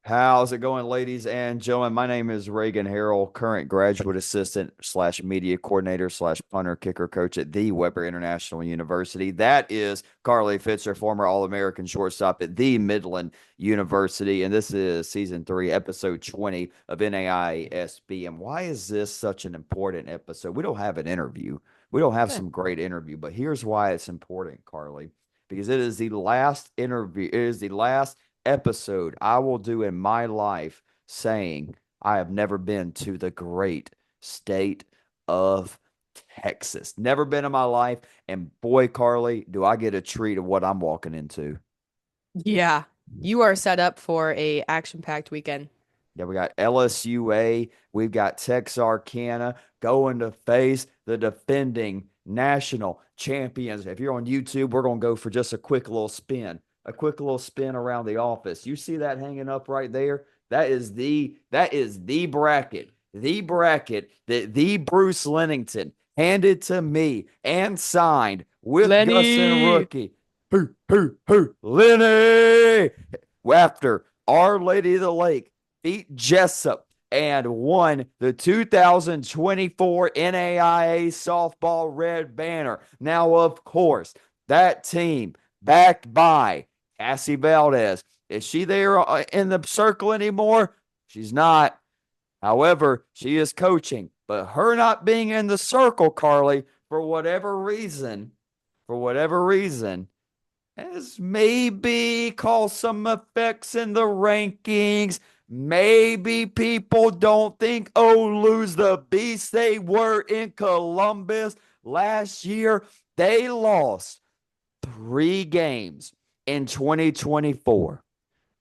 How's it going, ladies and gentlemen? My name is Reagan Harrell, current graduate assistant slash media coordinator slash punter kicker coach at the Weber International University. That is Carly Fitzer, former All American shortstop at the Midland University. And this is season 3, episode 20 of NAISB. And why is this such an important episode? We don't have an interview, we don't have Okay. some great interview, but here's why it's important, Carly, because it is the last interview, it is the last episode I will do in my life saying I have never been to the great state of Texas. Never been in my life. And boy, Carly, do I get a treat of what I'm walking into. Yeah, you are set up for a action-packed weekend. Yeah, we got LSUA. We've got Texarkana going to face the defending national champions. If you're on YouTube, we're going to go for just a quick little spin around the office. You see that hanging up right there? That is the bracket that the Bruce Lennington handed to me and signed with Gus and Lenny. Rookie. Lenny! After Our Lady of the Lake beat Jessup and won the 2024 NAIA Softball Red Banner. Now, of course, that team backed by Cassie Valdez. Is she there in the circle anymore? She's not. However, she is coaching, but her not being in the circle, Carly, for whatever reason, has maybe caused some effects in the rankings. Maybe people don't think, oh, lose the beast they were in Columbus last year. They lost 3 games in 2024.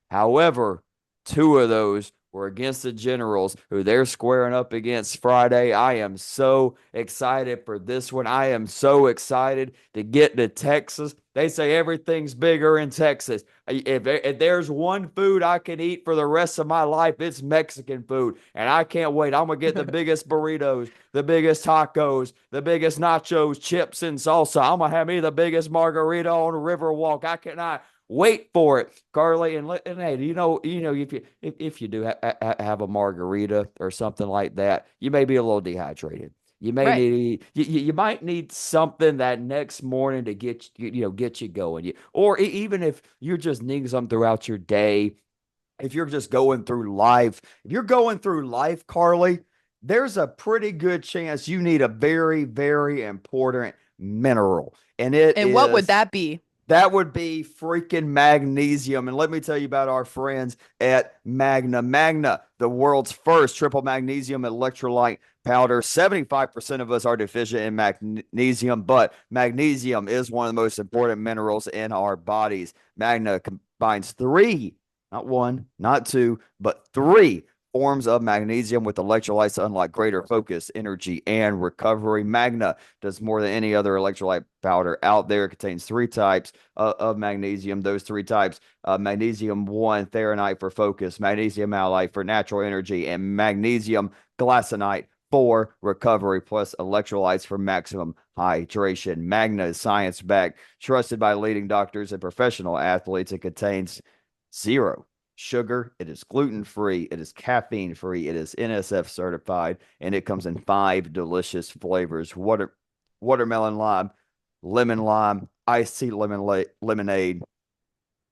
However, 2 of those were against the Generals, who they're squaring up against Friday. I am so excited for this one. I am so excited to get to Texas. They say everything's bigger in Texas. If there's one food I can eat for the rest of my life, it's Mexican food. And I can't wait. I'm going to get the biggest burritos, the biggest tacos, the biggest nachos, chips, and salsa. I'm going to have me the biggest margarita on the Riverwalk. I cannot wait for it, Carly. And hey, if you do have a margarita or something like that, you may be a little dehydrated. Right. You might need something that next morning to get you going. Or even if you're just needing something throughout your day, if you're just going through life, if you're going through life, Carly, there's a pretty good chance you need a very, very important mineral. And it And what would is that be? that would be freaking magnesium. And let me tell you about our friends at Magna. Magna, the world's first triple magnesium electrolyte powder. 75% of us are deficient in magnesium, but magnesium is one of the most important minerals in our bodies. Magna combines three, not one, not two, but three forms of magnesium with electrolytes to unlock greater focus, energy, and recovery. Magna does more than any other electrolyte powder out there. It contains 3 types of magnesium. Those 3 types: magnesium 1 threonate for focus, magnesium malate for natural energy, and magnesium glycinate for recovery, plus electrolytes for maximum hydration. Magna is science backed, trusted by leading doctors and professional athletes. It contains zero sugar. It is gluten free. It is caffeine free. It is NSF certified, and it comes in 5 delicious flavors: watermelon lime, lemon lime, iced tea lemonade,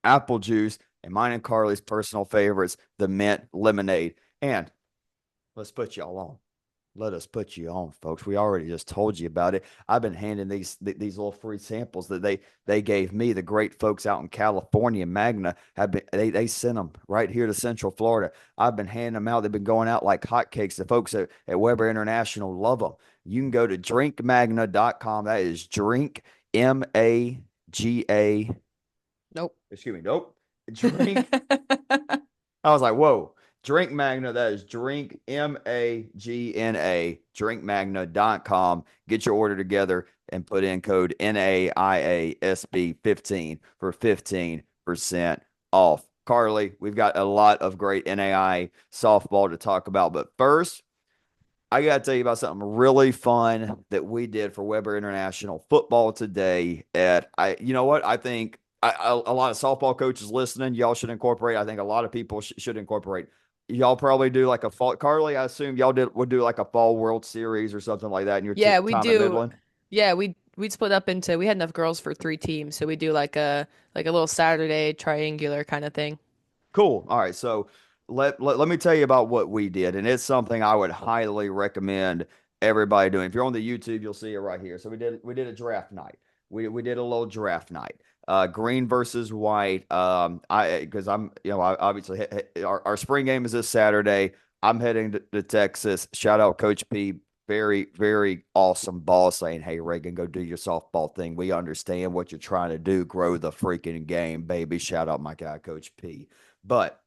apple juice, and mine and Carly's personal favorites, the mint lemonade. And let's put y'all on. Let us put you on, folks. We already just told you about it. I've been handing these little free samples that they gave me. The great folks out in California, Magna, have been they sent them right here to Central Florida. I've been handing them out. They've been going out like hotcakes. The folks at Weber International love them. You can go to drinkmagna.com. That is drink MAGA. Nope. Excuse me. Nope. Drink. I was like, whoa. Drink Magna, that is drink MAGNA, drinkmagna.com. Get your order together and put in code NAIASB15 for 15% off. Carly, we've got a lot of great NAI softball to talk about. But first, I got to tell you about something really fun that we did for Weber International football today. You know what? I think A lot of softball coaches listening, y'all should incorporate. I think a lot of people should incorporate. Y'all probably do like a fall. Carly, I assume y'all would do like a fall World Series or something like that in your Yeah, we time at do. Midland. Yeah, we'd split up into we had enough girls for 3 teams, so we do like a little Saturday triangular kind of thing. Cool. All right. So let me tell you about what we did. And it's something I would highly recommend everybody doing. If you're on the YouTube, you'll see it right here. So we did a draft night. We did a little draft night. Green versus white. I because I'm I obviously our spring game is this Saturday. I'm heading to Texas. Shout out Coach P. Very, very awesome ball saying, hey, Reagan, go do your softball thing. We understand what you're trying to do. Grow the freaking game, baby. Shout out my guy, Coach P. But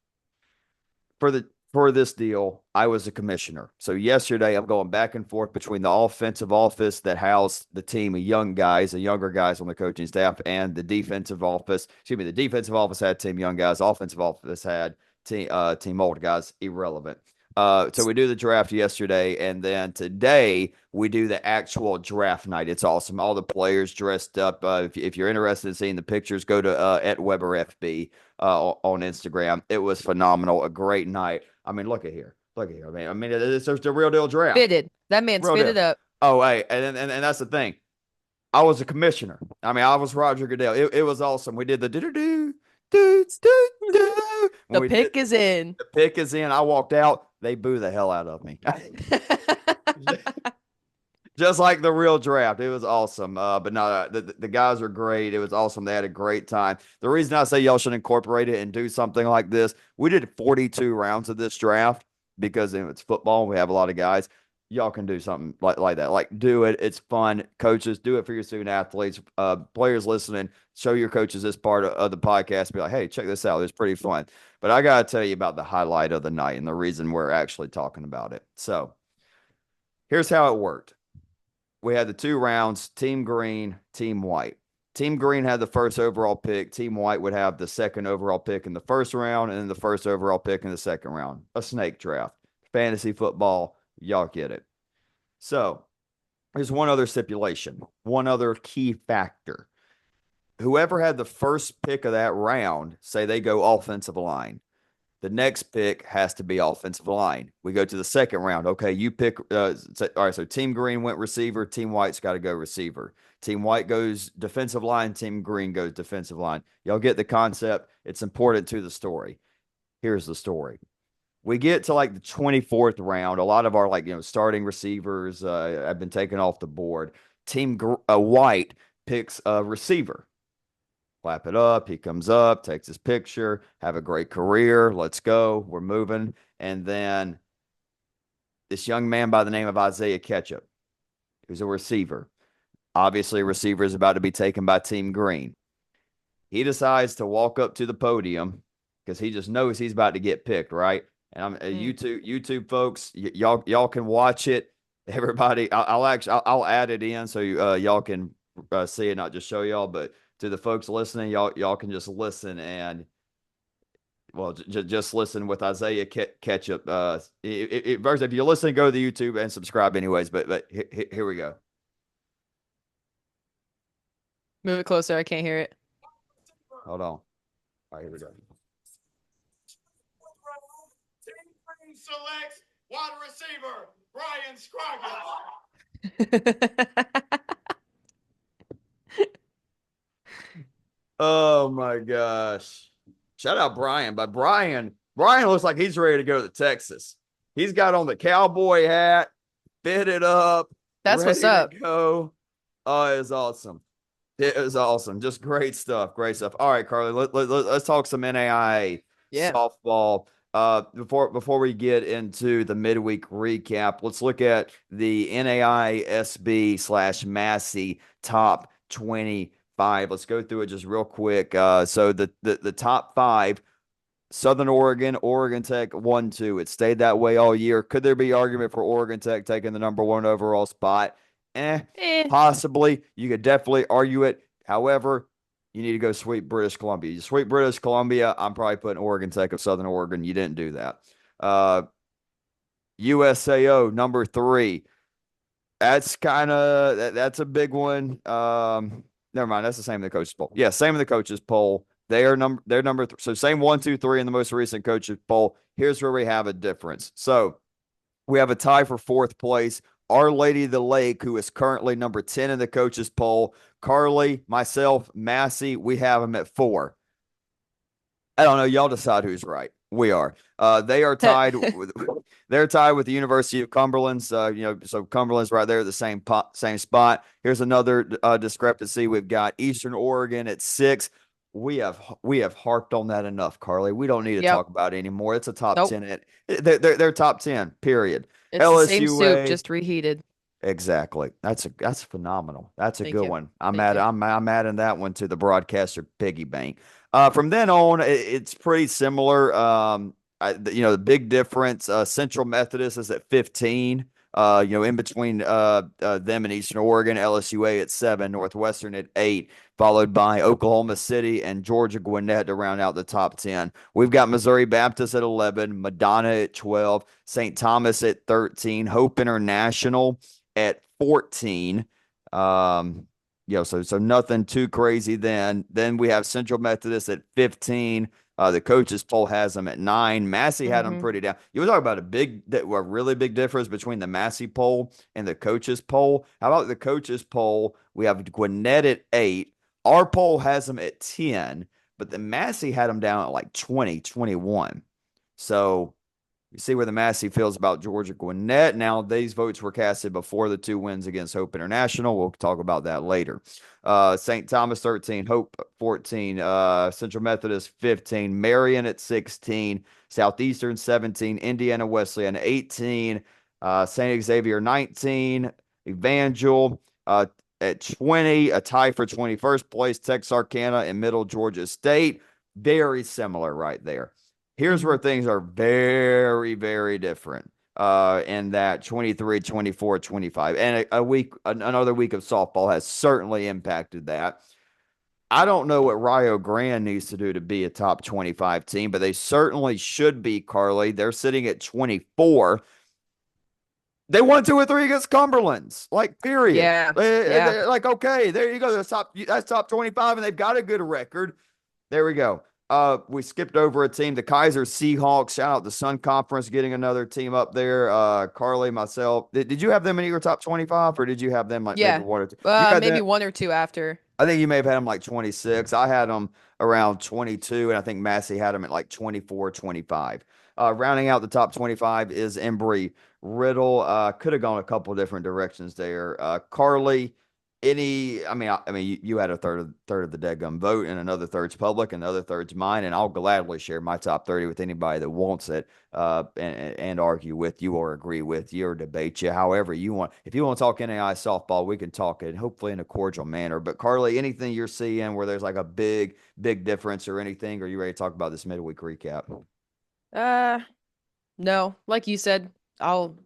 for this deal, I was a commissioner. So yesterday, I'm going back and forth between the offensive office that housed the team of young guys, the younger guys on the coaching staff, and the defensive office. Excuse me, the defensive office had team young guys. Offensive office had team old guys. Irrelevant. So we do the draft yesterday, and then today we do the actual draft night. It's awesome. All the players dressed up. If you're interested in seeing the pictures, go to @WeberFB on Instagram. It was phenomenal. A great night. I mean, look at here. Look at here, man. I mean, it's just a real deal draft. Fitted. That man's Real deal. fitted up. Oh, hey, and that's the thing. I was a commissioner. I mean, I was Roger Goodell. It was awesome. We did the do do do do do do. When The we did pick is in. the pick is in, I walked out. They boo the hell out of me. Just like the real draft. It was awesome. But no, the guys are great. It was awesome. They had a great time. The reason I say y'all should incorporate it and do something like this, we did 42 rounds of this draft because it's football. We have a lot of guys. Y'all can do something like that. Like, do it. It's fun. Coaches, do it for your student athletes. Players listening, show your coaches this part of the podcast. Be like, hey, check this out. It's pretty fun. But I got to tell you about the highlight of the night and the reason we're actually talking about it. So here's how it worked. We had the 2 rounds, Team Green, Team White. Team Green had the first overall pick. Team White would have the second overall pick in the first round and then the first overall pick in the second round. A snake draft. Fantasy football. Y'all get it. So there's one other stipulation, one other key factor. Whoever had the first pick of that round, say they go offensive line. The next pick has to be offensive line. We go to the second round. Okay, you pick. All right, so Team Green went receiver. Team White's got to go receiver. Team White goes defensive line. Team Green goes defensive line. Y'all get the concept. It's important to the story. Here's the story. We get to like the 24th round. A lot of our starting receivers have been taken off the board. Team White picks a receiver. Clap it up. He comes up, takes his picture. Have a great career. Let's go. We're moving. And then this young man by the name of Isaiah Ketchup, who's a receiver. Obviously, a receiver is about to be taken by Team Green. He decides to walk up to the podium because he just knows he's about to get picked, right? And I'm YouTube folks, y'all can watch it. Everybody, I'll add it in so y'all can see it, not just show y'all, but to the folks listening, y'all can just listen and just listen with Isaiah Ketchup. First, if you're listening, go to the YouTube and subscribe anyways. But here we go. Move it closer. I can't hear it. Hold on. All right, here we go. Selects wide receiver Brian Scroggins. Oh my gosh. Shout out Brian. But Brian looks like he's ready to go to Texas. He's got on the cowboy hat, fitted up, That's what's ready up. to go. Oh, it was awesome. It was awesome. Just great stuff. Great stuff. All right, Carly, let's talk some NAIA Yeah. softball. Before we get into the midweek recap, let's look at the NAISB/Massey top 25. Let's go through it just real quick. So the top 5, Southern Oregon, Oregon Tech 1-2. It stayed that way all year. Could there be argument for Oregon Tech taking the number 1 overall spot? Possibly. You could definitely argue it. However, you need to go sweep British Columbia. You sweep British Columbia, I'm probably putting Oregon Tech of Southern Oregon. You didn't do that. USAO number 3. That's a big one. never mind. That's the same in the coaches poll. Yeah, same in the coaches poll. They're number so same 1, 2, 3 in the most recent coaches poll. Here's where we have a difference. So we have a tie for fourth place. Our Lady of the Lake, who is currently number 10 in the coaches poll. Carly, myself, Massey, we have them at 4. I don't know. Y'all decide who's right. We are. They are tied with they're tied with the University of Cumberland's. So Cumberland's right there at the same spot. Here's another discrepancy. We've got Eastern Oregon at 6. We have harped on that enough, Carly. We don't need to Yep. talk about it anymore. It's a top Nope. 10. They're top 10. Period. It's the same soup, LSUA. just reheated. Exactly. That's phenomenal. That's a Thank good you. one. I'm Thank at you. I'm adding that one to the broadcaster piggy bank. From then on, it's pretty similar. The big difference. Central Methodist is at 15. In between them and Eastern Oregon, LSUA at 7, Northwestern at 8, followed by Oklahoma City and Georgia Gwinnett to round out the top 10. We've got Missouri Baptist at 11, Madonna at 12, St. Thomas at 13, Hope International at 14. So nothing too crazy then. Then we have Central Methodist at 15. The coaches poll has them at 9. Massey had them Hmm. pretty down. You were talking about a really big difference between the Massey poll and the coaches poll. How about the coaches poll? We have Gwinnett at 8. Our poll has them at 10, but the Massey had them down at like 20, 21. So you see where the Massey feels about Georgia Gwinnett. Now, these votes were casted before the 2 wins against Hope International. We'll talk about that later. St. Thomas 13, Hope 14, Central Methodist 15, Marion at 16, Southeastern 17, Indiana Wesleyan 18, St. Xavier 19, Evangel at 20, a tie for 21st place, Texarkana and Middle Georgia State. Very similar right there. Here's where Hmm. things are very, very different. In that 23, 24, 25. And another week of softball has certainly impacted that. I don't know what Rio Grande needs to do to be a top 25 team, but they certainly should be, Carly. They're sitting at 24. They won 2 or 3 against Cumberland's, like, period. Yeah. Yeah. They're like, okay, there you go. That's top 25, and they've got a good record. There we go. We skipped over a team, the Kaiser Seahawks. Shout out the Sun Conference getting another team up there. Carly, myself. Did you have them in your top 25, or did you have them like maybe Yeah. one or two? You had Maybe that. one or two after. I think you may have had them like 26. I had them around 22, and I think Massey had them at like 24, 25. Rounding out the top 25 is Embry Riddle. Could have gone a couple of different directions there. Carly, you had a third of the deadgum vote, and another third's public, and another third's mine, and I'll gladly share my top 30 with anybody that wants it, and argue with you or agree with you or debate you, however you want. If you want to talk NAI softball, we can talk it, hopefully in a cordial manner. But Carly, anything you're seeing where there's like a big difference or anything, or are you ready to talk about this midweek recap? Uh, no. Like you said, I'll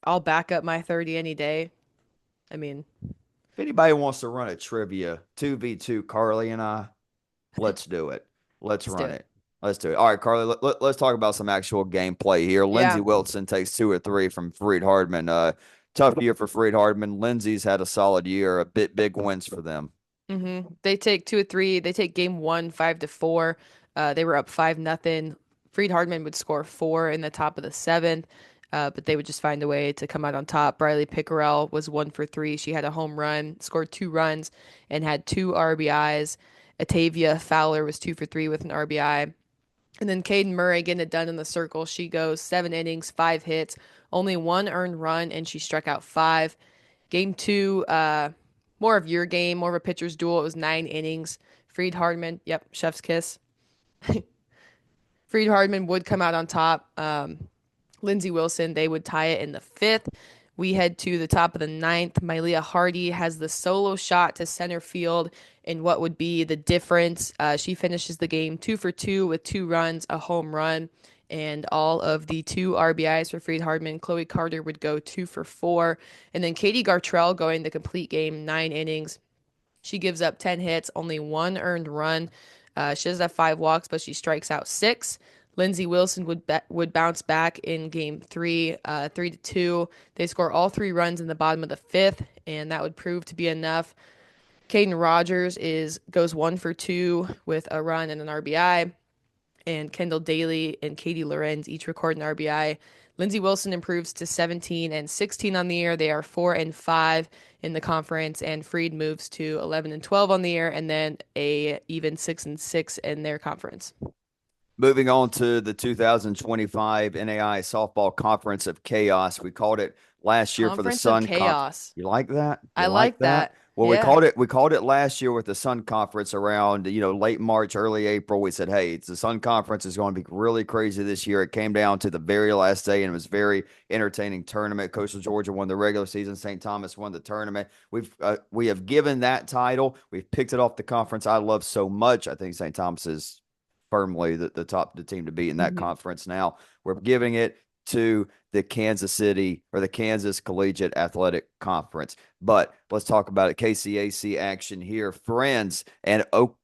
I'll back up my 30 any day. I mean, If anybody wants to run a trivia 2v2, Carly and I, let's do it. Let's let's do run it. it. Let's do it. All right, Carly, let's talk about some actual gameplay here. Lindsey Yeah. Wilson takes 2 or 3 from Freed Hardman. Tough year for Freed Hardman. Lindsey's had a solid year, a big wins for them. They take 2 or 3. They take game one, 5-4. They were up 5-0. Freed Hardman would score 4 in the top of the seventh, but they would just find a way to come out on top. Briley Pickerel was 1 for 3. She had a home run, scored 2 runs, and had 2 RBIs. Atavia Fowler was 2 for 3 with an RBI. And then Caden Murray getting it done in the circle. She goes 7 innings, 5 hits, only 1 earned run, and she struck out 5. Game two, more of your game, more of a pitcher's duel. It was 9 innings. Freed Hardman, yep, chef's kiss. Freed Hardman would come out on top. Lindsey Wilson, they would tie it in the fifth. We head to the top of the ninth. Mylea Hardy has the solo shot to center field in what would be the difference. She finishes the game 2 for 2 with 2 runs, a home run, and all of the 2 RBIs for Freed Hardman. Chloe Carter would go 2 for 4. And then Katie Gartrell going the complete game, 9 innings. She gives up 10 hits, only 1 earned run. She does have 5 walks, but she strikes out 6. Lindsey Wilson would bounce back in game three, 3-2. They score all 3 runs in the bottom of the fifth, and that would prove to be enough Caden Rogers is goes 1 for 2 with a run and an RBI, and Kendall Daly and Katie Lorenz each record an RBI. Lindsey Wilson improves to 17 and 16 on the year. They are 4 and 5 in the conference, and Freed moves to 11 and 12 on the year, and then a even 6 and 6 in their conference. Moving on to the 2025 NAI Softball Conference of Chaos. We called it last year for the Conference of Sun Conference. Chaos. You like that? You I like like that? that. Well, we Yeah. called it last year with the Sun Conference around, late March, early April. We said, "Hey, it's the Sun Conference is going to be really crazy this year." It came down to the very last day and it was a very entertaining tournament. Coastal Georgia won the regular season, St. Thomas won the tournament. We have given that title. We've picked it off the conference I love so much. I think St. Thomas is firmly the team to beat in that Hmm. conference. Now we're giving it to the Kansas City or the Kansas Collegiate Athletic Conference. But let's talk about it. KCAC action here. Friends and Oakwood.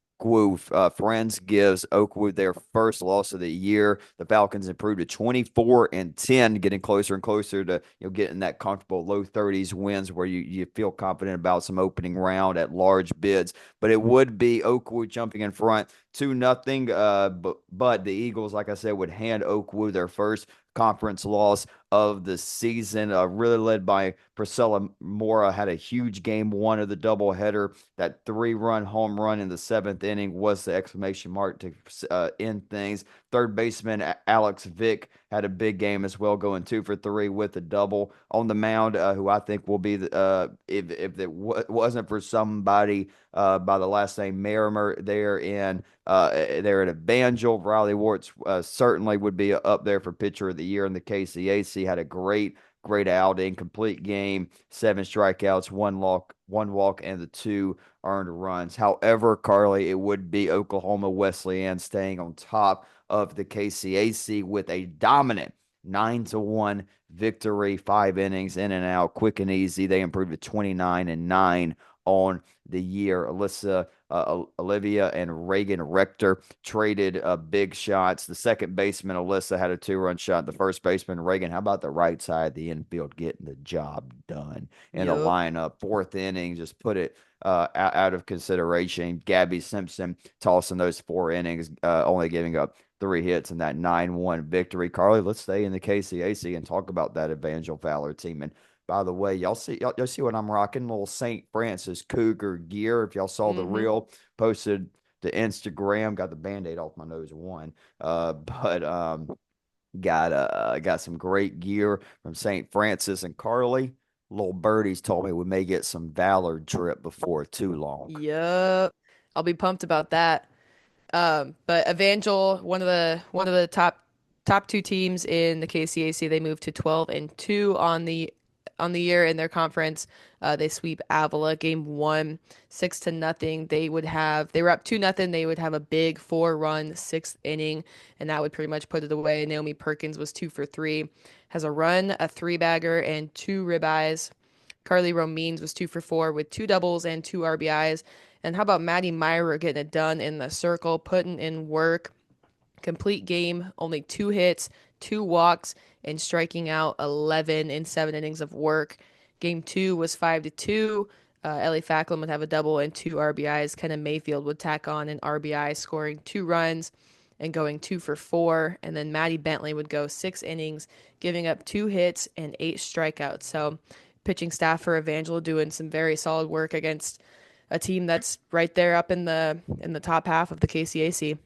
Friends gives Oakwood their first loss of the year. The Falcons improved to 24 and 10, getting closer and closer to getting that comfortable low 30s wins where you feel confident about some opening round at large bids. But it would be Oakwood jumping in front 2-0. But the Eagles, like I said, would hand Oakwood their first conference loss of the season. Really led by Priscilla Mora, had a huge game one of the doubleheader. That 3-run home run in the seventh inning was the exclamation mark to end things. Third baseman Alex Vick had a big game as well, going 2 for 3 with a double on the mound. Who I think will be if it wasn't for somebody by the last name Merrimer there at Evangel. Riley Warts certainly would be up there for pitcher of the year in the KCAC. Had a great outing, complete game, 7 strikeouts, one walk, and the 2 earned runs. However, Carly, it would be Oklahoma Wesleyan staying on top of the KCAC with a dominant 9-1 victory, 5 innings in and out, quick and easy. They improved to 29 and 9 on the year. Olivia and Reagan Rector traded big shots. The second baseman, Alyssa, had a 2-run shot. The first baseman, Reagan, how about the right side of the infield getting the job done in the Yup. lineup? Fourth inning, just put it out of consideration. Gabby Simpson tossing those 4 innings, only giving up 3 hits in that 9-1 victory. Carly, let's stay in the KCAC and talk about that Evangel Fowler team. And by the way, y'all see what I'm rocking? Little St. Francis Cougar gear. If y'all saw the Hmm. reel posted to Instagram, got the band-aid off my nose one. But got some great gear from St. Francis and Carly. Little birdies told me we may get some Valor drip before too long. Yup. I'll be pumped about that. But Evangel, one of the top two teams in the KCAC, they moved to 12 and 2 on the year in their conference. They sweep Avila game one, 6-0. They were up 2-0. They would have a big 4-run sixth inning, and that would pretty much put it away. Naomi Perkins was 2 for 3, has a run, a three-bagger, and 2 ribeyes. Carly Romines was 2 for 4 with 2 doubles and 2 RBIs. And how about Maddie Myra getting it done in the circle, putting in work? Complete game, only 2 hits, 2 walks, and striking out 11 in 7 innings of work. Game two was 5-2. Ellie Facklin would have a double and 2 RBIs. Kenna Mayfield would tack on an RBI, scoring 2 runs and going 2 for 4. And then Maddie Bentley would go 6 innings, giving up 2 hits and 8 strikeouts. So, pitching staff for Evangel doing some very solid work against a team that's right there up in the top half of the KCAC.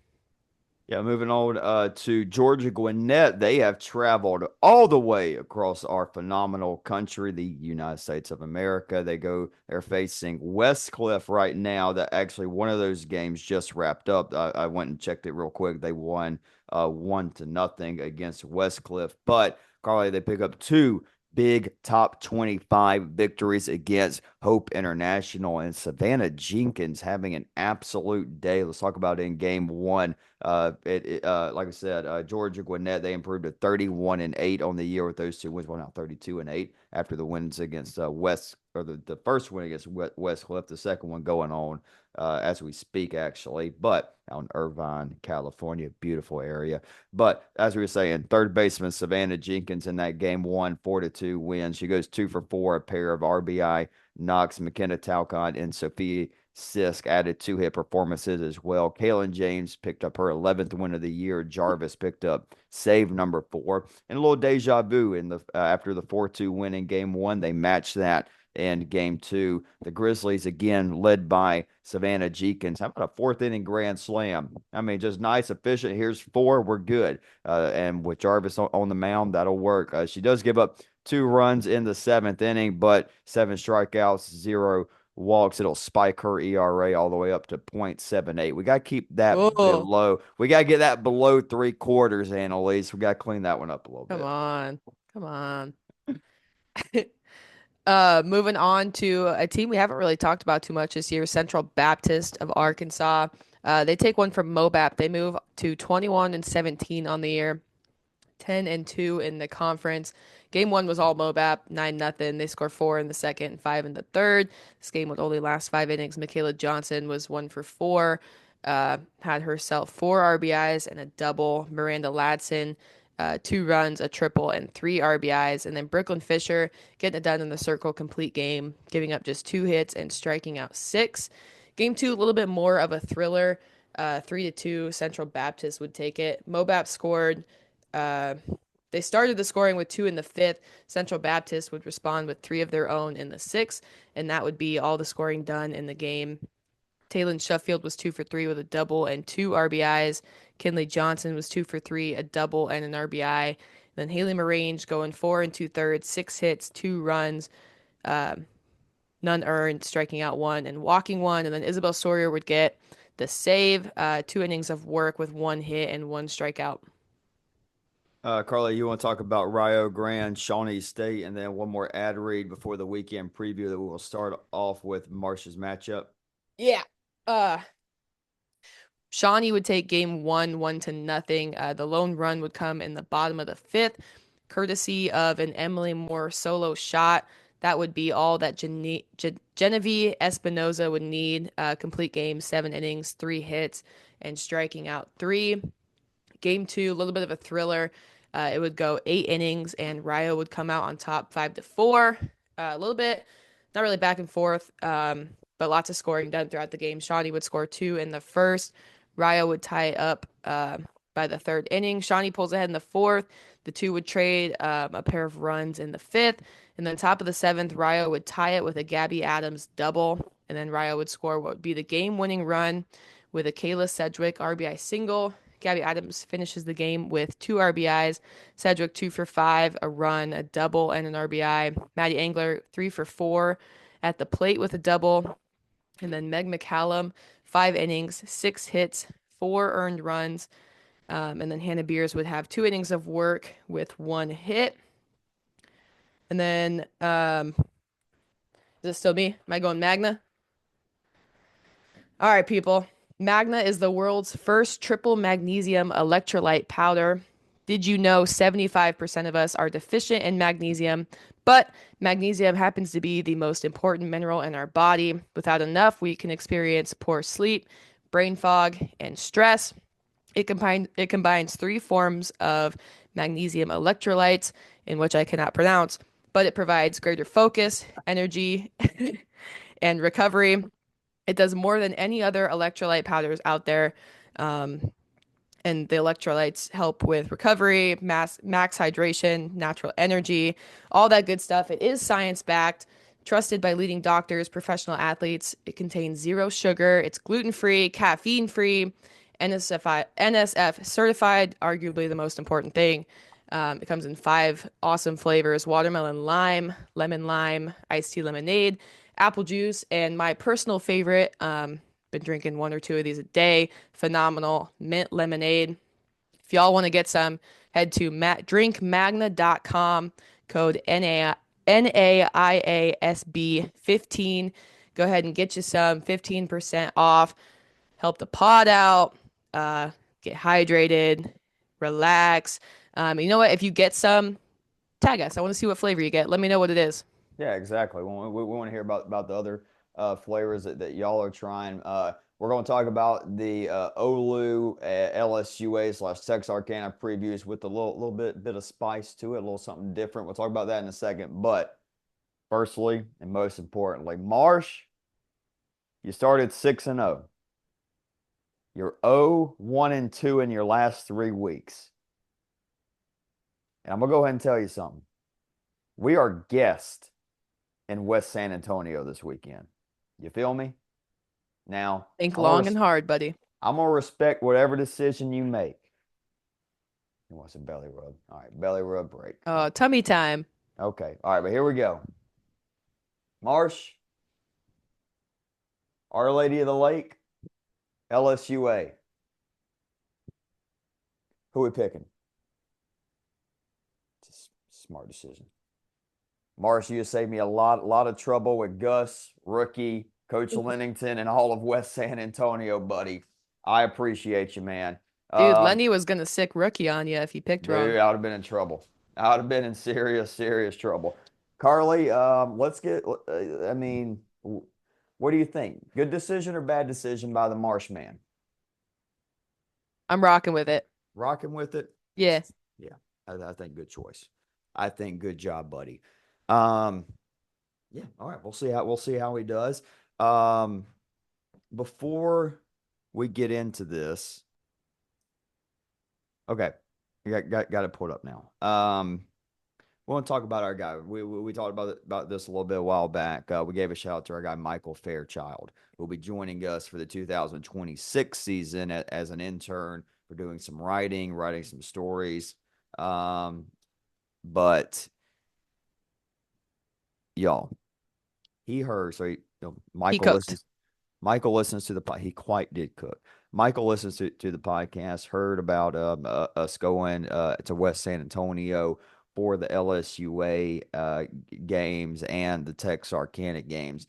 Yeah, moving on to Georgia Gwinnett. They have traveled all the way across our phenomenal country, the United States of America. They're facing Westcliff right now. That actually one of those games just wrapped up. I went and checked it real quick. They won 1-0 against Westcliff. But Carly, they pick up two big top 25 victories against Hope International and Savannah Jenkins having an absolute day. Let's talk about it in game one. Like I said, Georgia Gwinnett, they improved to 31 and 8 on the year with those two wins. Well, now 32 and 8 after the wins against the first win against Westcliff, the second one going on as we speak, actually, but out in Irvine, California, beautiful area. But as we were saying, third baseman Savannah Jenkins in that game one, 4-2 win. She goes 2 for 4, a pair of RBI knocks. McKenna Talcott and Sisk added 2 hit performances as well. Kaylin James picked up her 11th win of the year. Jarvis picked up save number 4. And a little deja vu in the after the 4-2 win in game 1, they matched that in game 2. The Grizzlies again led by Savannah Jenkins. How about a fourth inning grand slam? I mean, just nice, efficient. Here's 4, we're good. And with Jarvis on the mound, that'll work. She does give up 2 runs in the 7th inning, but 7 strikeouts, 0 walks. It'll spike her ERA all the way up to 0.78. We got to keep that Oh, below. We got to get that below 3/4, Annalise. We got to clean that one up a little come bit. on. Come on. Moving on to a team we haven't really talked about too much this year, Central Baptist of Arkansas. They take one from Mobap. They move to 21-17 on the year, 10-2 in the conference. Game one was all Mobap, 9-0. They score 4 in the second and 5 in the third. This game would only last 5 innings. Michaela Johnson was 1 for 4, had herself 4 RBIs and a double. Miranda Ladson, 2 runs, a triple, and 3 RBIs. And then Brooklyn Fisher getting it done in the circle complete game, giving up just 2 hits and striking out 6. Game two, a little bit more of a thriller. 3-2, Central Baptist would take it. Mobap scored. Uh, they started the scoring with 2 in the fifth. Central Baptist would respond with 3 of their own in the sixth, and that would be all the scoring done in the game. Taylon Sheffield was 2 for 3 with a double and 2 RBIs. Kinley Johnson was 2 for 3, a double and an RBI. Then Haley Morange going 4 2/3, 6 hits, 2 runs, uh, none earned, striking out 1 and walking 1. And then Isabel Sawyer would get the save, 2 innings of work with 1 hit and 1 strikeout. Carly, you want to talk about Rio Grande, Shawnee State, and then one more ad read before the weekend preview that we will start off with Marsh's matchup. Yeah. Uh, Shawnee would take game one, 1-0. The lone run would come in the bottom of the fifth, courtesy of an Emily Moore solo shot. That would be all that Genevieve Espinoza would need. Complete game, 7 innings, 3 hits, and striking out 3. Game two, a little bit of a thriller. It would go 8 innings, and Rio would come out on top 5-4. A little bit, not really back and forth, but lots of scoring done throughout the game. Shawnee would score 2 in the first. Rio would tie it up by the third inning. Shawnee pulls ahead in the fourth. The two would trade a pair of runs in the fifth. And then top of the seventh, Rio would tie it with a Gabby Adams double. And then Rio would score what would be the game-winning run with a Kayla Sedgwick RBI single. Gabby Adams finishes the game with 2 RBIs. Sedgwick 2 for 5, a run, a double, and an RBI. Maddie Angler 3 for 4 at the plate with a double. And then Meg McCallum, 5 innings, 6 hits, 4 earned runs. And then Hannah Beers would have 2 innings of work with 1 hit. And then, is it still me? Am I going Magna? All right, people. Magna is the world's first triple magnesium electrolyte powder. Did you know 75% of us are deficient in magnesium? But magnesium happens to be the most important mineral in our body. Without enough, we can experience poor sleep, brain fog, and stress. It combines 3 forms of magnesium electrolytes, in which I cannot pronounce, but it provides greater focus, energy, and recovery. It does more than any other electrolyte powders out there. Um, and the electrolytes help with recovery, max hydration, natural energy, all that good stuff. It is science backed, trusted by leading doctors, professional athletes. It contains 0 sugar. It's gluten free, caffeine free, NSF certified, arguably the most important thing. It comes in 5 awesome flavors: watermelon lime, lemon lime, iced tea lemonade, apple juice, and my personal favorite, been drinking 1 or 2 of these a day, phenomenal mint lemonade. If y'all want to get some, head to drinkmagna.com, code NAIASB 15. Go ahead and get you some, 15% off. Help the pod out, get hydrated, relax. You know what? If you get some, tag us. I want to see what flavor you get. Let me know what it is. Yeah, exactly. We want to hear about the other flavors that y'all are trying. We're going to talk about the Olu LSUA / Texarkana previews with a little bit of spice to it, a little something different. We'll talk about that in a second. But firstly, and most importantly, Marsh, You started 6-0. You're 0-1-2 in your last 3 weeks. And I'm gonna go ahead and tell you something. We are guests in West San Antonio this weekend. You feel me? Now, Think long and hard, buddy. I'm gonna respect whatever decision you make. You want some belly rub? All right, belly rub break. Tummy time. Okay, all right, but here we go. Marsh, Our Lady of the Lake, LSUA. Who we picking? It's a smart decision. Marsh, you saved me a lot of trouble with Gus, rookie, Coach Lennington, and all of West San Antonio, buddy. I appreciate you, man. Dude, Lenny was gonna sick rookie on you if he picked wrong. Dude, I would have been in trouble. I would have been in serious trouble. Carly, let's get, I mean, what do you think? Good decision or bad decision by the Marshman? I'm rocking with it. Rocking with it? Yeah. Yeah, I think good choice. I think good job, buddy. Um, yeah, all right, we'll see how he does. Um, before we get into this, okay, got it pulled up now. We want to talk about our guy. We talked about this a little bit a while back. We gave a shout out to our guy Michael Fairchild, who will be joining us for the 2026 season as an intern for doing some writing some stories. But y'all, he heard He Michael cooked. listens to the he quite did cook. Michael listens to the podcast, heard about us going to West San Antonio for the LSUA games and the Texarkana games.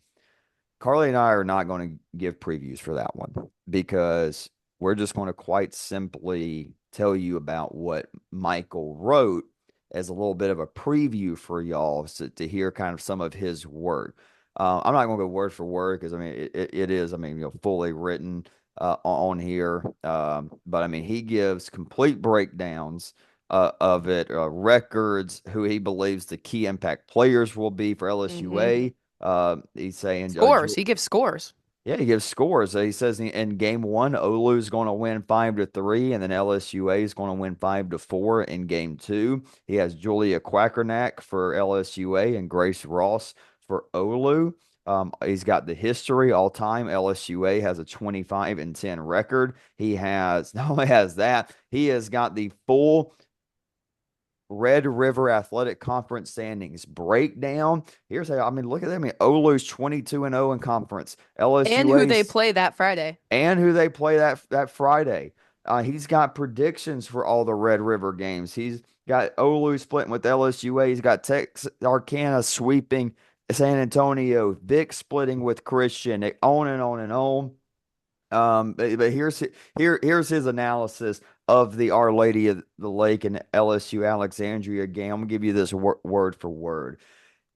Carly and I are not going to give previews for that one because we're just going to quite simply tell you about what Michael wrote as a little bit of a preview for y'all to hear kind of some of his work. I'm not going to go word for word because I mean it is fully written on here, but I mean he gives complete breakdowns of it, records, who he believes the key impact players will be for Hmm. LSUA. He's saying, Scores. He gives scores. yeah, he gives scores. He says in game one, Olu's going to win 5-3, and then LSUA is going to win 5-4 in game two. He has Julia Quackernack for LSUA and Grace Ross for Olu. He's got the history all time. LSUA has a 25-10 record. He has not only has that, he has got the full Red River Athletic Conference standings breakdown. Here's how, I mean, look at that. I mean, Olu's 22-0 in conference. And who they LSUA's play that Friday. and who they play that Friday. He's got predictions for all the Red River games. He's got Olu splitting with LSUA. He's got Texarkana sweeping San Antonio. Vic splitting with Christian. On and on and on. But here's his analysis of the Our Lady of the Lake and LSU Alexandria game. I'm gonna give you this word for word.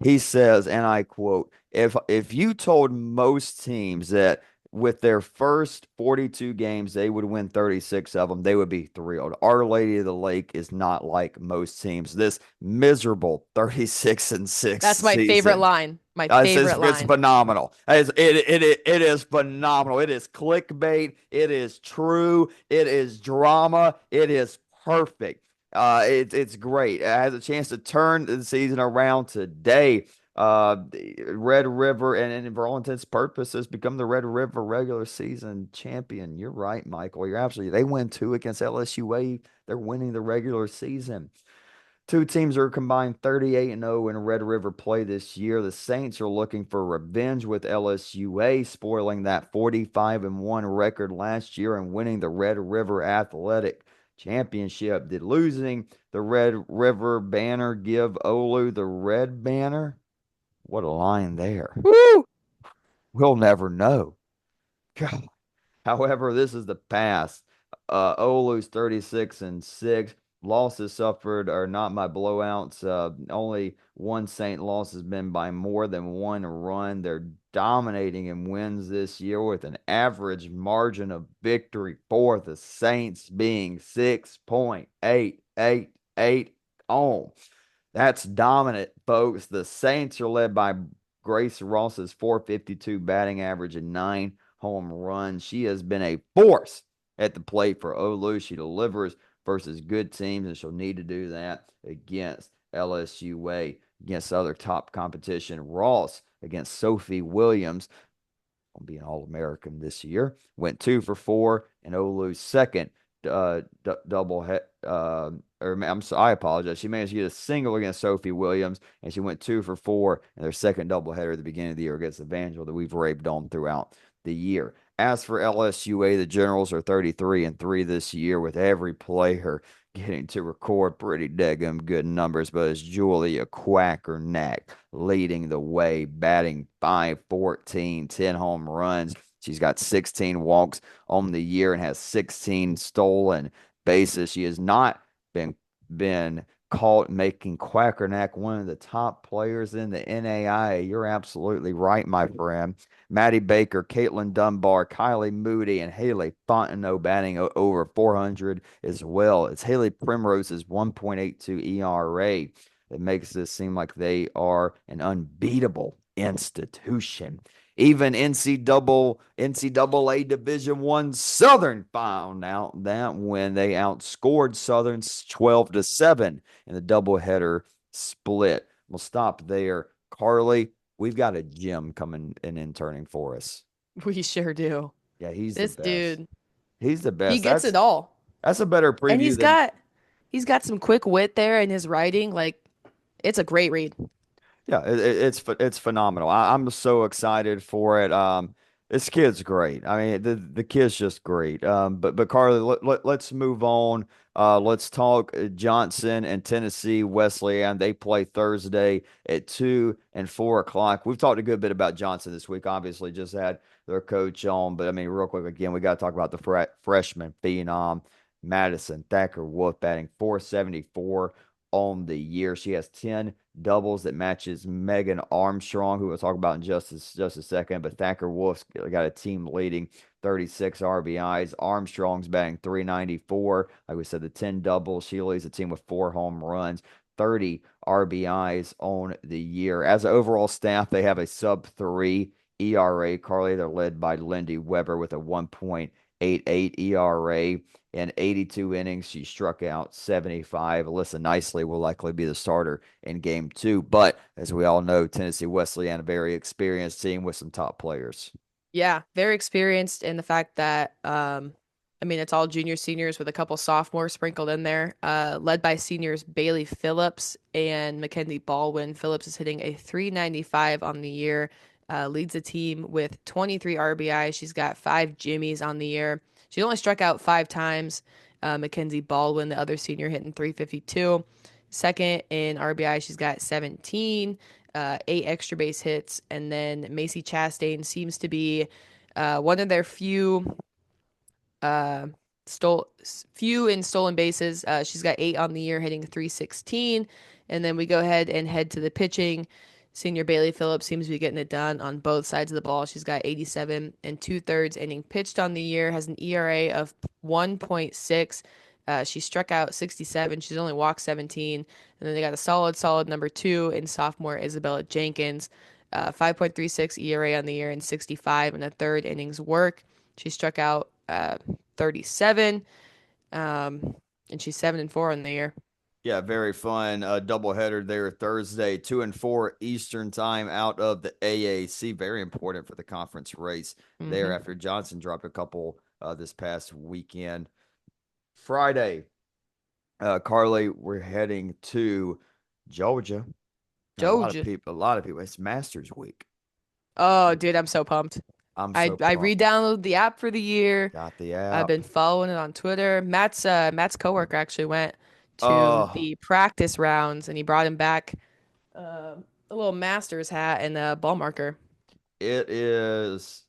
He says, and I quote, if you told most teams that with their first 42 games they would win 36 of them, they would be thrilled. Our Lady of the Lake is not like most teams. This miserable 36-6 That's my favorite season. line. My favorite It's line. phenomenal. It is phenomenal. It is clickbait. It is true. It is drama. It is perfect. It's great. It has a chance to turn the season around today. Red River, and for all intents and purposes, become the Red River regular season champion. You're right, Michael. You're absolutely. They win two against LSUA. They're winning the regular season. Two teams are combined 38-0 in Red River play this year. The Saints are looking for revenge with LSUA, spoiling that 45-1 record last year and winning the Red River Athletic Championship. Did losing the Red River banner give Olu the red banner? What a line there. Woo! We'll never know. God. However, this is the past. Olu's 36-6. Losses suffered are not by blowouts. Only one Saint loss has been by more than one run. They're dominating in wins this year with an average margin of victory for the Saints being 6.888 on. That's dominant, folks. The Saints are led by Grace Ross's 452 batting average and 9 home runs. She has been a force at the plate for Olu. She delivers versus good teams, and she'll need to do that against LSUA, against other top competition. Ross against Sophie Williams will be an All American this year. Went 2 for 4, and Olu's second double hit. I apologize. She managed to get a single against Sophie Williams, and she went 2 for 4 in their second doubleheader at the beginning of the year against Evangel that we've raved on throughout the year. As for LSUA, the Generals are 33-3 this year, with every player getting to record pretty daggum good numbers. But it's Julia Quackernack leading the way, batting 514, 10 home runs. She's got 16 walks on the year and has 16 stolen bases. She has not been caught making Quackernack one of the top players in the NAIA. You're absolutely right, my friend. Maddie Baker, Caitlin Dunbar, Kylie Moody, and Haley Fontenot batting over 400 as well. It's Haley Primrose's 1.82 ERA that makes this seem like they are an unbeatable institution. Even NCAA Division One Southern found out that when they outscored Southern 12-7 in the doubleheader split. We'll stop there. Carly, we've got a gem coming and interning for us. We sure do. Yeah, he's the This best. dude, He's the he best. gets That's it all. that's a better And preview than he's got some quick wit there in his writing. Like it's a great read. yeah, it's phenomenal. I'm so excited for it. This kid's great. I mean, the kid's just great. But Carly, let's move on. Let's talk Johnson and Tennessee Wesleyan. They play Thursday at 2 and 4 o'clock. We've talked a good bit about Johnson this week. Obviously, just had their coach on, but I mean, real quick again, we got to talk about the freshman phenom Madison Thacker Wolf batting 474 on the year. She has 10 doubles that matches Megan Armstrong, who we'll talk about in just a second. But Thacker Wolf's got a team leading 36 RBIs. Armstrong's batting 394. Like we said, the 10 doubles. She leads the team with 4 home runs, 30 RBIs on the year. As an overall staff, they have a sub-3 ERA. Carly, they're led by Lindy Weber with a 1.88 ERA. In 82 innings, she struck out 75. Alyssa Nicely will likely be the starter in game 2. But as we all know, Tennessee Wesleyan, a very experienced team with some top players. Yeah, very experienced in the fact that I mean it's all junior seniors with a couple sophomores sprinkled in there. Led by seniors Bailey Phillips and Mackenzie Baldwin. Phillips is hitting a 395 on the year. Leads the team with 23 RBI. She's got 5 Jimmies on the year. She only struck out 5 times. Mackenzie Baldwin, the other senior, hitting 352. Second in RBI, she's got 17, 8 extra base hits. And then Massey Chastain seems to be one of their uh, few in stolen bases. She's got 8 on the year, hitting 316. And then we go ahead and head to the pitching. Senior Bailey Phillips seems to be getting it done on both sides of the ball. She's got 87 and 2/3 inning pitched on the year, has an ERA of 1.6. She struck out 67. She's only walked 17. And then they got a solid number 2 in sophomore Isabella Jenkins. 5.36 ERA on the year and 65 and a third innings work. She struck out 37. And she's 7-4 on the year. Yeah, very fun doubleheader there Thursday, 2 and 4 Eastern time out of the AAC. Very important for the conference race there Hmm. after Johnson dropped a couple this past weekend. Friday, Carly, we're heading to Georgia. Now, Georgia. a lot of people. It's Masters Week. Oh, dude, I'm so pumped. I'm I so I pumped. re-downloaded the app for the year. Got the I've app. been following it on Twitter. Matt's coworker actually went to Oh, the practice rounds and he brought him back a little Masters hat and a ball marker. it is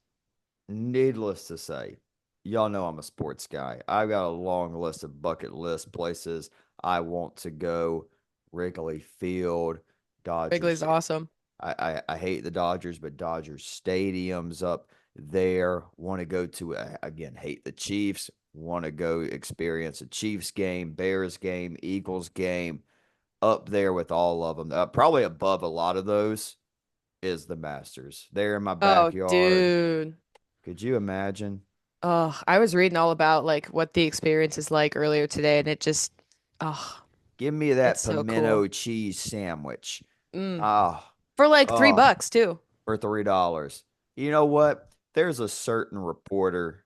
needless to say. Y'all know I'm a sports guy. I've got a long list of bucket list places I want to go. Wrigley Field, Wrigley's Dodgers. awesome. I hate the Dodgers, but Dodgers Stadium's up there. Want to go to, again, hate the Chiefs. Want to go experience a Chiefs game, Bears game, Eagles game, up there with all of them. Probably above a lot of those is the Masters. They're in my Oh, backyard. dude. Could you imagine? Oh, I was reading all about like what the experience is like earlier today, and it just, oh, Give me it's that so cool. pimento cheese sandwich. Mm. Ah, For like three oh, bucks too. for $3. You know what? There's a certain reporter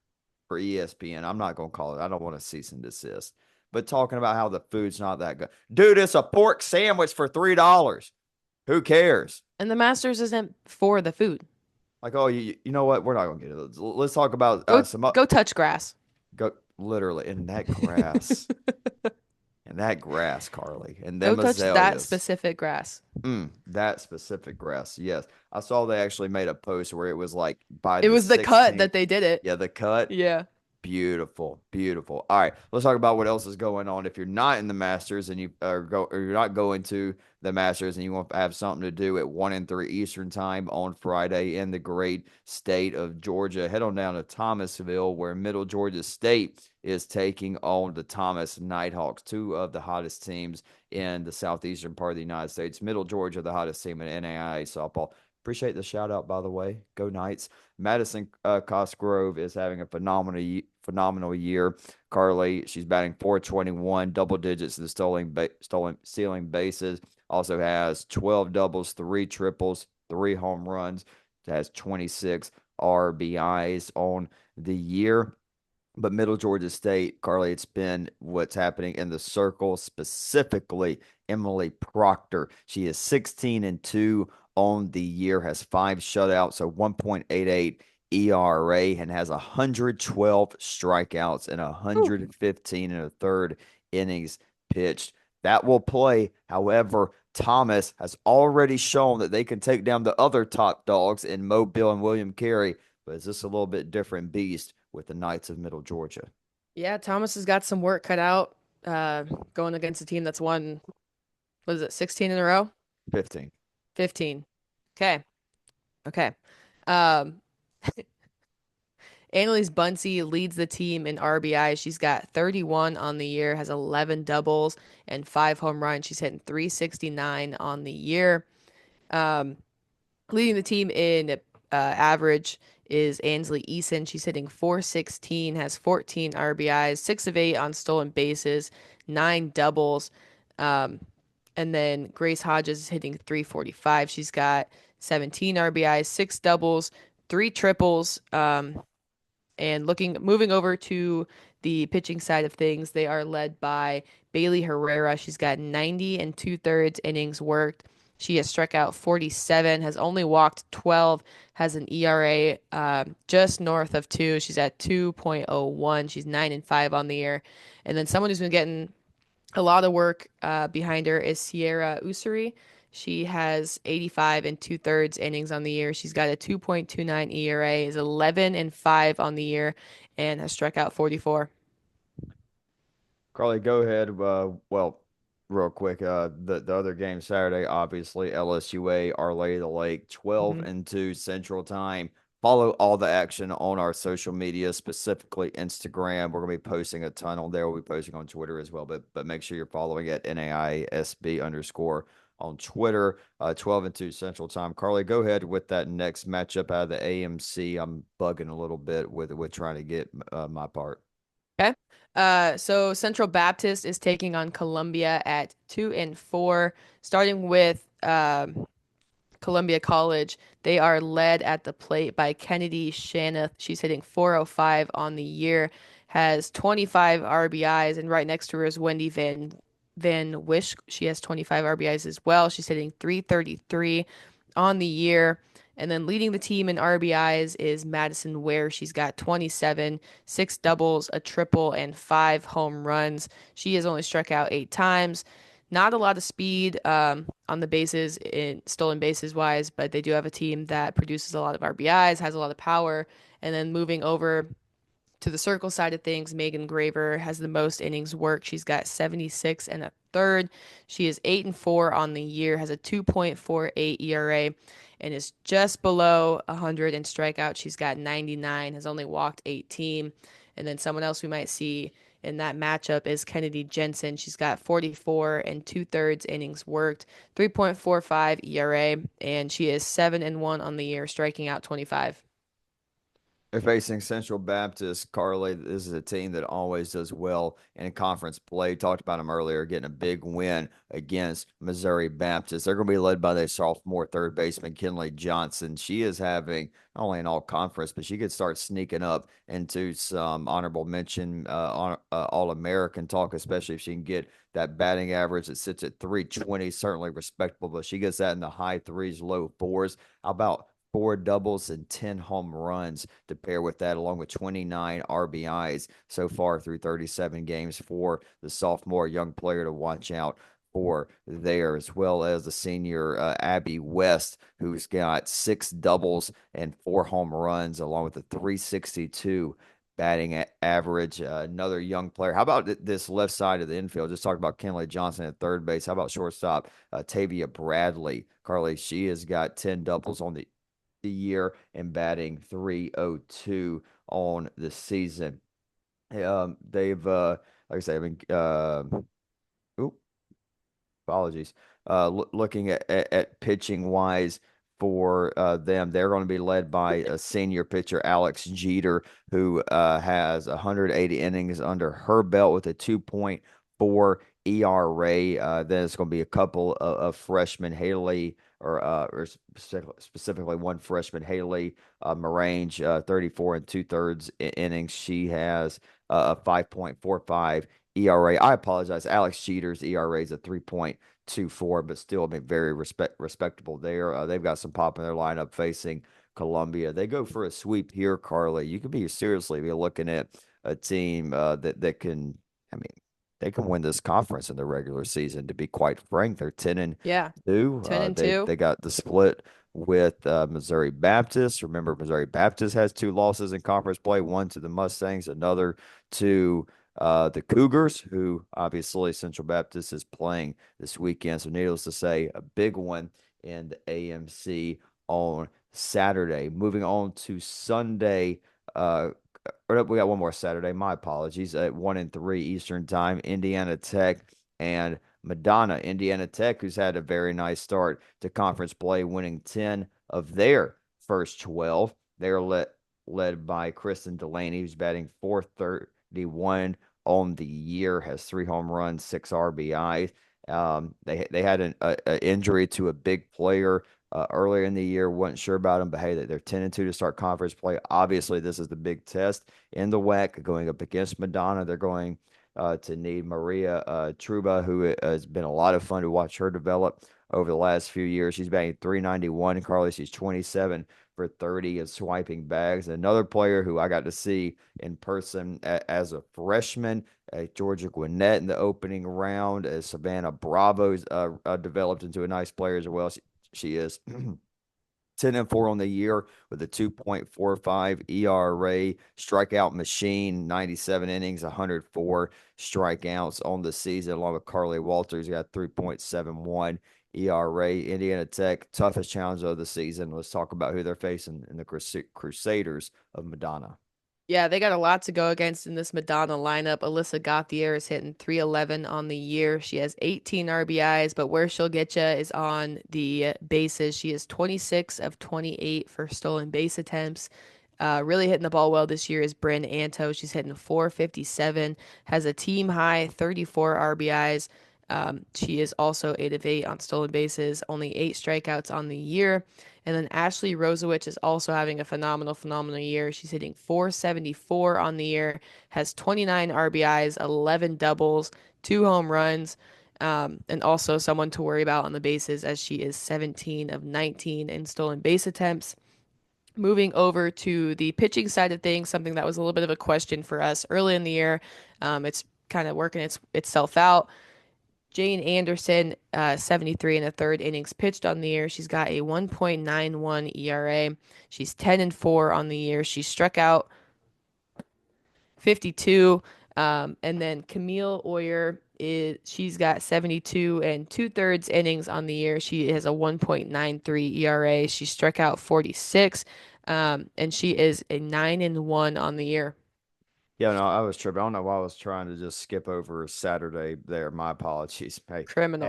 for ESPN. I'm not gonna call it. I don't want to cease and desist. But talking about how the food's not that good. Dude, it's a pork sandwich for $3. Who cares? And the Masters isn't for the food. Like, oh, you know what? We're not gonna get it. Let's talk about Go some go touch grass. go literally in that grass, Carly, and Go them touch that azaleas. specific grass. That specific grass. Yes. I saw they actually made a post where it was like by It the was the cut 16th. that they did it. Yeah, the cut. Yeah. Beautiful, beautiful. All right, let's talk about what else is going on. If you're not in the Masters and you or you're not going to the Masters and you want to have something to do at 1 and 3 Eastern time on Friday in the great state of Georgia, head on down to Thomasville, where Middle Georgia State is taking on the Thomas Nighthawks, two of the hottest teams in the southeastern part of the United States. Middle Georgia, the hottest team in NAIA softball. Appreciate the shout out, by the way. Go Knights. Madison Cosgrove is having a phenomenal year. Carly, she's batting 421, double digits in the stolen stealing bases. Also has 12 doubles, three triples, three home runs. Has 26 RBIs on the year. But Middle Georgia State, Carly, it's been what's happening in the circle, specifically Emily Proctor. She is 16-2 on the year, has five shutouts, so 1.88 ERA, and has 112 strikeouts and Ooh. 115 and a third innings pitched. That will play. However, Thomas has already shown that they can take down the other top dogs in Mobile and William Carey, but is this a little bit different beast with the Knights of Middle Georgia? Yeah, Thomas has got some work cut out going against a team that's won, what is it, 16 in a row? 15. 15. Okay. Okay. Um, Annalise Bunsey leads the team in RBI. She's got 31 on the year, has 11 doubles and five home runs. She's hitting 369 on the year. Um, Leading the team in average is Ansley Eason. She's hitting 416, has 14 RBIs, 6 of 8 on stolen bases, nine doubles. Um, and then Grace Hodges is hitting 345. She's got 17 RBIs, six doubles, three triples. And moving over to the pitching side of things, they are led by Bailey Herrera. She's got 90 and two-thirds innings worked. She has struck out 47, has only walked 12, has an ERA just north of 2. She's at 2.01. She's 9-5 on the year. And then someone who's been getting a lot of work behind her is Sierra Usuri. She has 85 and two-thirds innings on the year. She's got a 2.29 ERA, is 11-5 on the year, and has struck out 44. Carly, go ahead. Well, real quick. The other game Saturday, obviously LSUA, Our Lady of the Lake, 12 Hmm. and 2 Central Time. Follow all the action on our social media, specifically Instagram. We're gonna be posting a ton on there. We'll be posting on Twitter as well, but make sure you're following at NAISB underscore on Twitter. 12 and 2 Central Time. Carly, go ahead with that next matchup out of the AMC. I'm bugging a little bit with trying to get my part. Okay. So Central Baptist is taking on Columbia at 2-4, starting with Columbia College. They are led at the plate by Kennedy Shanath. She's hitting 405 on the year, has 25 RBIs, and right next to her is Wendy Van Wish. She has 25 RBIs as well. She's hitting 333 on the year. And then leading the team in RBIs is Madison Ware. She's got 27, six doubles, a triple, and five home runs. She has only struck out 8 times. Not a lot of speed on the bases in stolen bases wise, but they do have a team that produces a lot of RBIs, has a lot of power. And then moving over to the circle side of things, Megan Graver has the most innings worked. She's got 76 and a third. She is 8-4 on the year, has a 2.48 ERA, and is just below 100 in strikeout. She's got 99, has only walked 18. And then someone else we might see in that matchup is Kennedy Jensen. She's got 44 and two-thirds innings worked, 3.45 ERA, and she is 7-1 on the year, striking out 25. They're facing Central Baptist. Carly, this is a team that always does well in conference play. Talked about them earlier, getting a big win against Missouri Baptist. They're going to be led by their sophomore third baseman, Kinley Johnson. She is having not only an all conference, but she could start sneaking up into some honorable mention, All American talk, especially if she can get that batting average that sits at 320. Certainly respectable, but she gets that in the high threes, low fours. How about four doubles and 10 home runs to pair with that, along with 29 RBIs so far through 37 games for the sophomore young player to watch out for there, as well as the senior Abby West, who's got six doubles and four home runs, along with a 362 batting average. Another young player. How about this left side of the infield? Just talk about Kenley Johnson at third base. How about shortstop Tavia Bradley? Carly, she has got 10 doubles on the year and batting 302 on the season. They've like I say, I mean, oop, apologies. Looking at pitching wise for them, they're going to be led by a senior pitcher, Alex Jeter, who has 180 innings under her belt with a 2.4 ERA. Then it's going to be a couple of freshmen, Haley, or specifically one freshman, Haley Morange, 34 and two-thirds innings. She has a 5.45 ERA. I apologize. Alex Jeter's ERA is a 3.24, but still, I mean, very respectable there. They've got some pop in their lineup facing Columbia. They go for a sweep here, Carly. You could be seriously be looking at a team that can, I mean, they can win this conference in the regular season. To be quite frank, they're 10 and Yeah, two. 10 and They 2. they got the split with Missouri Baptist. Remember, Missouri Baptist has two losses in conference play, one to the Mustangs, another to the Cougars, who obviously Central Baptist is playing this weekend. So, needless to say, a big one in the AMC on Saturday. Moving on to Sunday. Or no, we got one more Saturday. My apologies. At 1 and 3 Eastern Time, Indiana Tech and Madonna. Indiana Tech, who's had a very nice start to conference play, winning 10 of their first 12. They're led by Kristen Delaney, who's batting 431 on the year, has three home runs, six RBIs. They had an injury to a big player earlier in the year. Wasn't sure about them, but hey, they're 10 and 2 to start conference play. Obviously, this is the big test in the WAC going up against Madonna. They're going to need Maria Truba, who has been a lot of fun to watch her develop over the last few years. She's batting 391. Carly, she's 27 for 30 and swiping bags. Another player who I got to see in person as a freshman, Georgia Gwinnett in the opening round, as Savannah Bravo's developed into a nice player as well. She is 10 and 4 on the year with a 2.45 ERA, strikeout machine, 97 innings, 104 strikeouts on the season, along with Carly Walters, got 3.71 ERA. Indiana Tech, toughest challenge of the season. Let's talk about who they're facing in the Crusaders of Madonna. Yeah, they got a lot to go against in this Madonna lineup. Alyssa Gauthier is hitting 311 on the year. She has 18 RBIs, but where she'll get you is on the bases. She is 26 of 28 for stolen base attempts. Really hitting the ball well this year is Bryn Anto. She's hitting 457, has a team high 34 RBIs. She is also 8 of 8 on stolen bases, only 8 strikeouts on the year. And then Ashley Rosewich is also having a phenomenal year. She's hitting 474 on the year, has 29 RBIs, 11 doubles, 2 home runs, and also someone to worry about on the bases as she is 17 of 19 in stolen base attempts. Moving over to the pitching side of things, something that was a little bit of a question for us early in the year. It's kind of working itself out. Jane Anderson, 73 and a third innings pitched on the year. She's got a 1.91 ERA. She's 10 and 4 on the year. She struck out 52. And then Camille Oyer she's got 72 and two-thirds innings on the year. She has a 1.93 ERA. She struck out 46. And she is a 9 and 1 on the year. Yeah, no, I was tripping. I don't know why I was trying to just skip over Saturday there. My apologies. Hey, Criminal.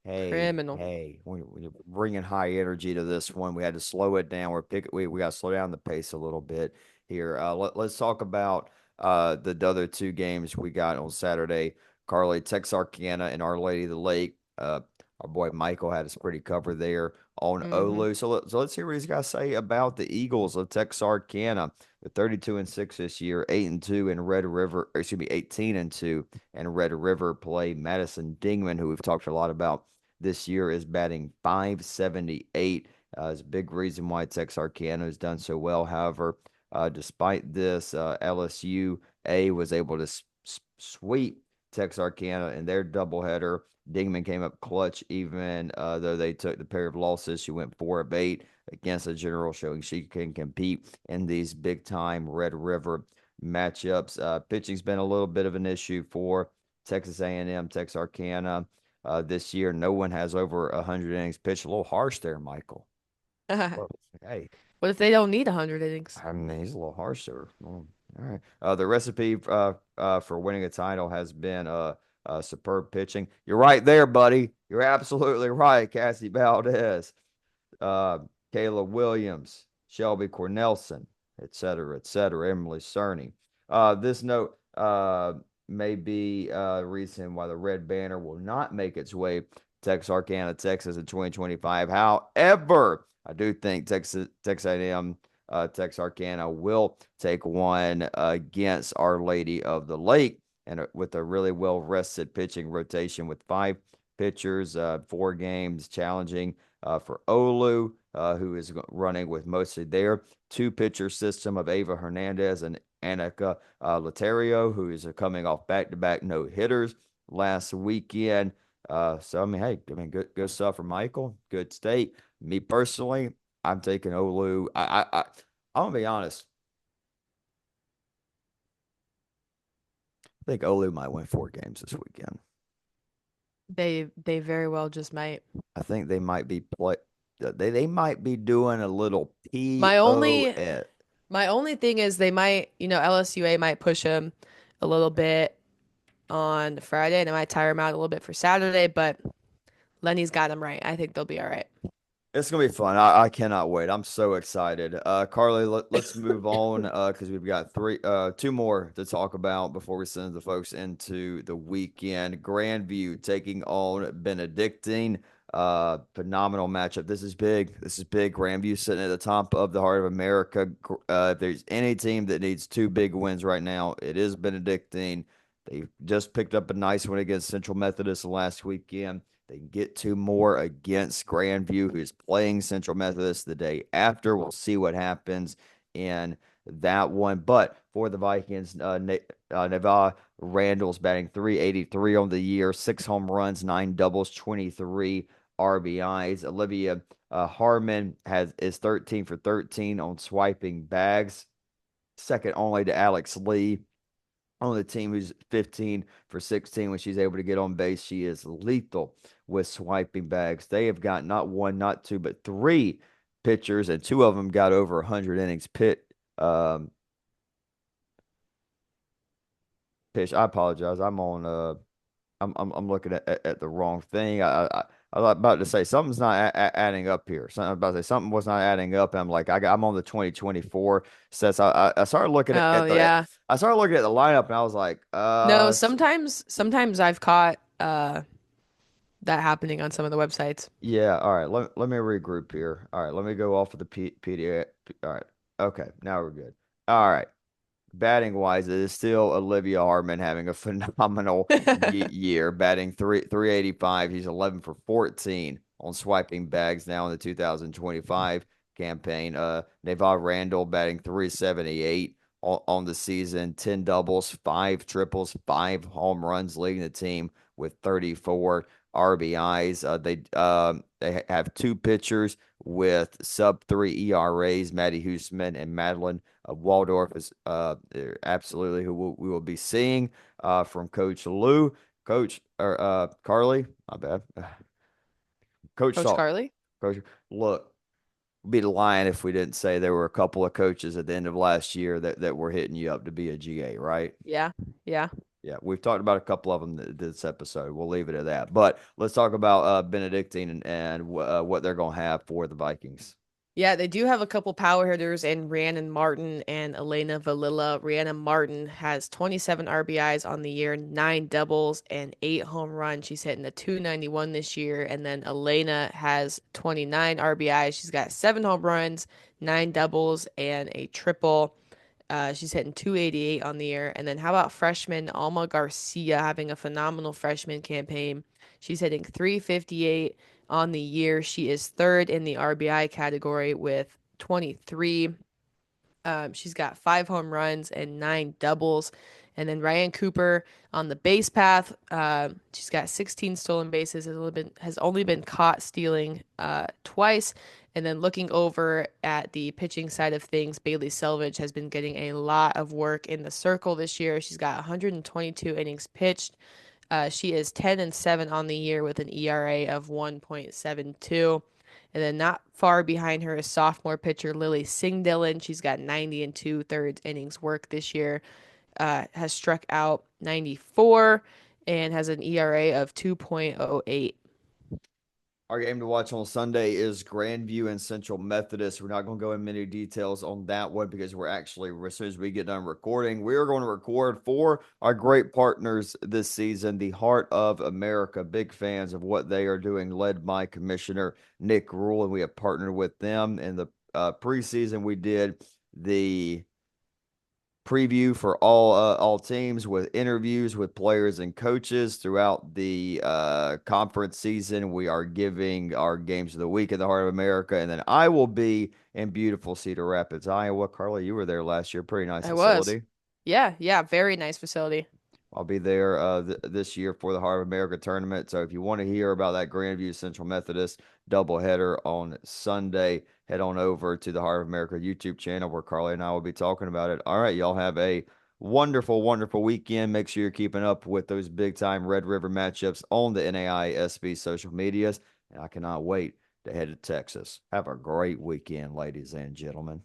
Criminal. hey. When you're bringing high energy to this one, we had to slow it down. We got to slow down the pace a little bit here. Let's talk about the other two games we got on Saturday. Carly, Texarkana, and Our Lady of the Lake. Our boy Michael had us pretty covered there on Hmm. Olu. So let's hear what he's got to say about the Eagles of Texarkana. They're 32-6 this year, 8-2 in Red River, or excuse me, 18-2 in Red River play. Madison Dingman, who we've talked a lot about this year, is batting 578. Is a big reason why Texarkana has done so well. However, despite this, LSU was able to sweep Texarkana in their doubleheader. Dingman came up clutch, even though they took the pair of losses. She went 4 of 8 against a general, showing she can compete in these big time Red River matchups. Pitching's been a little bit of an issue for Texas A&M, Texarkana this year. No one has over 100 innings pitched. A little harsh there, Michael. What Well, hey, if they don't need 100 innings? I mean, he's a little harsh there. Well, all right. The recipe for winning a title has been superb pitching. You're right there, buddy. You're absolutely right, Cassie Valdez, uh, Kayla Williams, Shelby Cornelson, et cetera, Emily Cerny. This note may be the reason why the Red Banner will not make its way to Texarkana, Texas in 2025. However, I do think Texas A&M, Texarkana will take one against Our Lady of the Lake, and with a really well rested pitching rotation with five pitchers, 4 games challenging for Olu, who is running with mostly their two-pitcher system of Ava Hernandez and Annika Laterio, who is coming off back-to-back no-hitters last weekend. So I mean, hey, I mean, good stuff for Michael. Good state. Me personally, I'm taking Olu. I'm gonna be honest. I think Olu might win 4 games this weekend. They very well just might. I think they might be play. They might be doing a little My only POS. my only thing is they might, LSUA might push him a little bit on Friday and it might tire him out a little bit for Saturday, but Lenny's got him right. I think they'll be all right. It's gonna be fun. I cannot wait. I'm so excited. Carly, let's move on because we've got two more to talk about before we send the folks into the weekend. Grandview taking on Benedictine. Phenomenal matchup. This is big. This is big. Grandview sitting at the top of the heart of America. If there's any team that needs 2 big wins right now, it is Benedictine. They just picked up a nice one against Central Methodist last weekend. They can get 2 more against Grandview, who's playing Central Methodist the day after. We'll see what happens in that one. But for the Vikings, Neva Randall's batting 383 on the year, 6 home runs, 9 doubles, 23 RBIs. Olivia Harmon is 13 for 13 on swiping bags, second only to Alex Lee on the team, who's 15 for 16 when she's able to get on base. She is lethal with swiping bags. They have got not one, not two, but 3 pitchers, and 2 of them got over 100 innings um, pitch. I apologize. I'm looking at the wrong thing. I was about to say something's not adding up here. Something I was about to say something was not adding up. And I'm like, I'm on the 2024 sets. I started looking Oh yeah. I started looking at the lineup, and I was like, No, sometimes I've caught that happening on some of the websites. yeah. All right. Let me regroup here. All right. Let me go off of the PDF. All right. Okay. Now we're good. All right. Batting wise, it is still Olivia Harmon having a phenomenal year, batting 385. He's 11 for 14 on swiping bags now in the 2025 campaign. Neva Randall batting 378 on the season, 10 doubles, 5 triples, 5 home runs, leading the team with 34 RBIs. They have 2 pitchers with sub 3 ERAs, Maddie Huseman and Madeline Waldorf is absolutely who we will be seeing from Coach Lou, Coach or Carly. My bad, Coach Coach Salt. Carly? Coach, look. We'd be lying if we didn't say there were a couple of coaches at the end of last year that were hitting you up to be a GA, right? Yeah, yeah. Yeah, we've talked about a couple of them this episode. We'll leave it at that. But let's talk about Benedictine and what they're going to have for the Vikings. Yeah, they do have a couple power hitters in Rhiannon Martin and Elena Valilla. Rhiannon Martin has 27 RBIs on the year, 9 doubles, and 8 home runs. She's hitting a 291 this year. And then Elena has 29 RBIs. She's got 7 home runs, 9 doubles, and a triple. She's hitting 288 on the year. And then how about freshman Alma Garcia having a phenomenal freshman campaign? She's hitting 358 on the year. She is third in the RBI category with 23. She's got 5 home runs and 9 doubles. And then Ryan Cooper on the base path. She's got 16 stolen bases. Has only been caught stealing twice. And then looking over at the pitching side of things, Bailey Selvage has been getting a lot of work in the circle this year. She's got 122 innings pitched. She is 10-7 on the year with an ERA of 1.72. And then not far behind her is sophomore pitcher Lily Singdillon. She's got 90 and 2/3 innings work this year. Has struck out 94 and has an ERA of 2.08. Our game to watch on Sunday is Grandview and Central Methodist. We're not going to go in many details on that one because we're actually, as soon as we get done recording, we are going to record for our great partners this season, the Heart of America. Big fans of what they are doing, led by Commissioner Nick Rule, and we have partnered with them in the preseason. We did the preview for all teams with interviews with players and coaches throughout the conference season. We are giving our games of the week in the Heart of America, and then I will be in beautiful Cedar Rapids, Iowa. Carla, you were there last year. Pretty nice I was. facility. Yeah, yeah, very nice facility. I'll be there this year for the Heart of America tournament. So if you want to hear about that Grandview Central Methodist doubleheader on Sunday, head on over to the Heart of America YouTube channel where Carly and I will be talking about it. All right, y'all have a wonderful, wonderful weekend. Make sure you're keeping up with those big time Red River matchups on the NAI SB social medias. And I cannot wait to head to Texas. Have a great weekend, ladies and gentlemen.